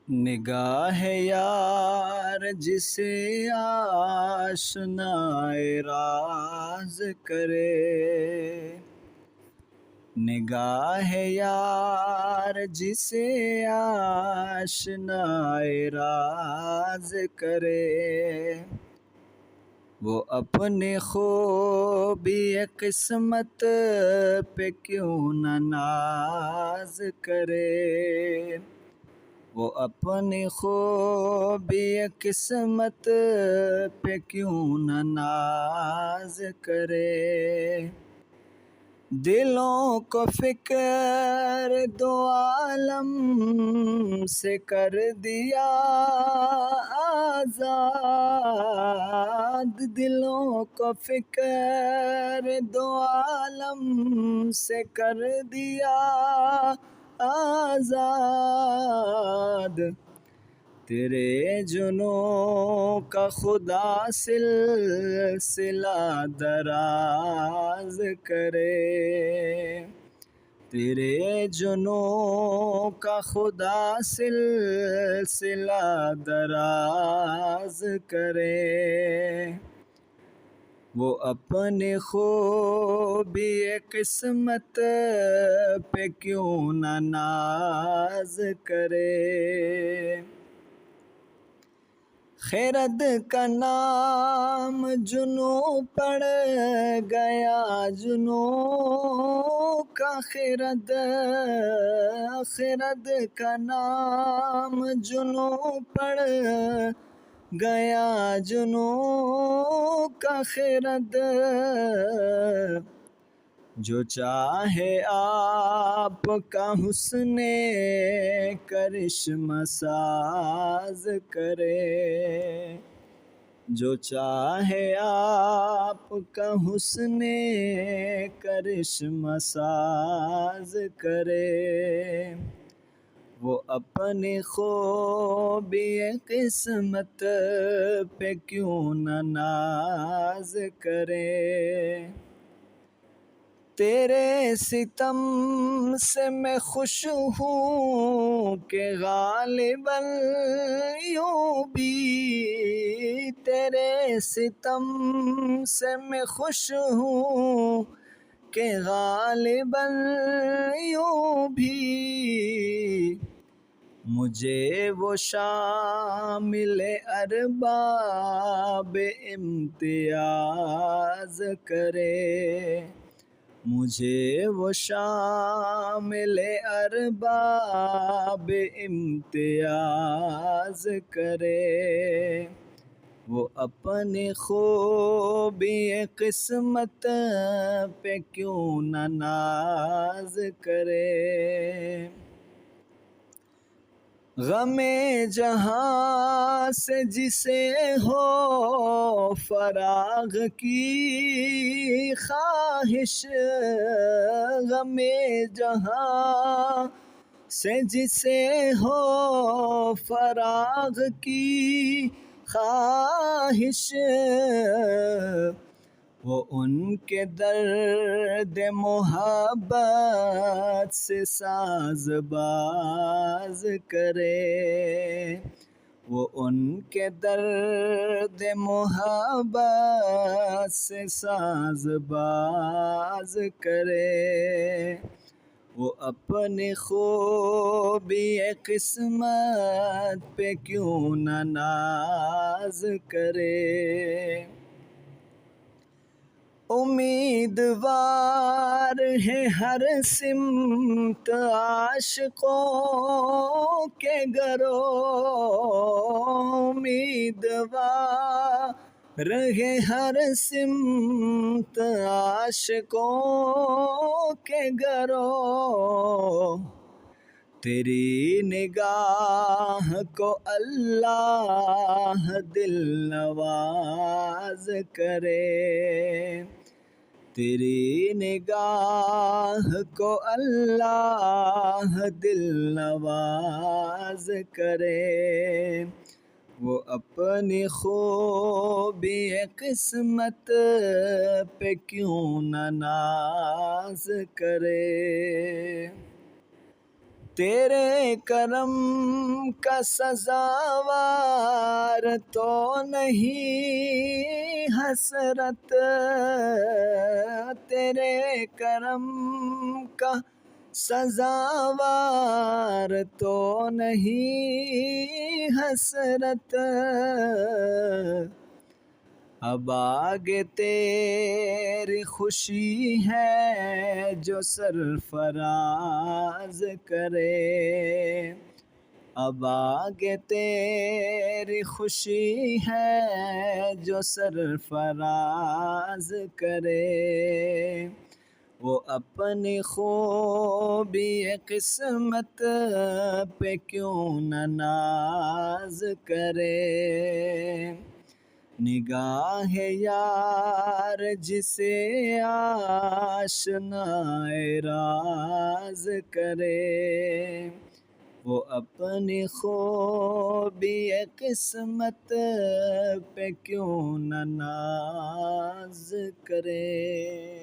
نگاہ یار جسے آشنائے راز کرے، نگاہ یار جسے آشنائے راز کرے، وہ اپنی خوبی قسمت پہ کیوں نہ ناز کرے، وہ اپنی خوبی قسمت پہ کیوں نہ ناز کرے۔ دلوں کو فکر دو عالم سے کر دیا آزاد، دلوں کو فکر دو عالم سے کر دیا آزاد، تیرے جنوں کا خدا سلسلہ دراز کرے، تیرے جنوں کا خدا سلسلہ دراز کرے، وہ اپنی خوبی قسمت پہ کیوں نہ ناز کرے۔ خرد کا نام جنوں پڑ گیا، جنوں کا خرد کا نام جنوں پڑ گیا، جنوں کا خرد، جو چاہے آپ کا حسن کرشمہ ساز کرے، جو چاہے آپ کا حسن کرشمہ ساز کرے، وہ اپنی خوبی قسمت پہ کیوں نہ ناز کرے۔ تیرے ستم سے میں خوش ہوں کہ غالباً یوں بھی، تیرے ستم سے میں خوش ہوں کہ غالباً یوں بھی، مجھے وہ شامل ارباب امتیاز کرے، مجھے وہ شامل ارباب امتیاز کرے، وہ اپنی خوبی قسمت پہ کیوں نہ ناز کرے۔ غم جہاں سے جسے ہو فراغ کی خواہش، غم جہاں سے جسے ہو فراغ کی خواہش، وہ ان کے درد محبت سے ساز باز کرے، وہ ان کے درد محبت سے ساز باز کرے، وہ اپنی خوبی قسمت پہ کیوں نہ ناز کرے۔ امیدوار ہے ہر سمت عاشقوں کے گروہ، امیدوار ہے ہر سمت عاشقوں کے گروہ، تیری نگاہ کو اللہ دل نواز کرے، تیری نگاہ کو اللہ دل نواز کرے، وہ اپنی خوبی قسمت پہ کیوں نہ ناز کرے۔ تیرے کرم کا سزاوار تو نہیں حسرت، تیرے کرم کا سزاوار تو نہیں حسرت، اب آگے تیری خوشی ہے جو سرفراز کرے، اب آگے تیری خوشی ہے جو سرفراز کرے، وہ اپنی خوبی قسمت پہ کیوں نہ ناز کرے، نگاہ یار جسے آشنائے راز کرے، وہ اپنی خوبی قسمت پہ کیوں نہ ناز کرے۔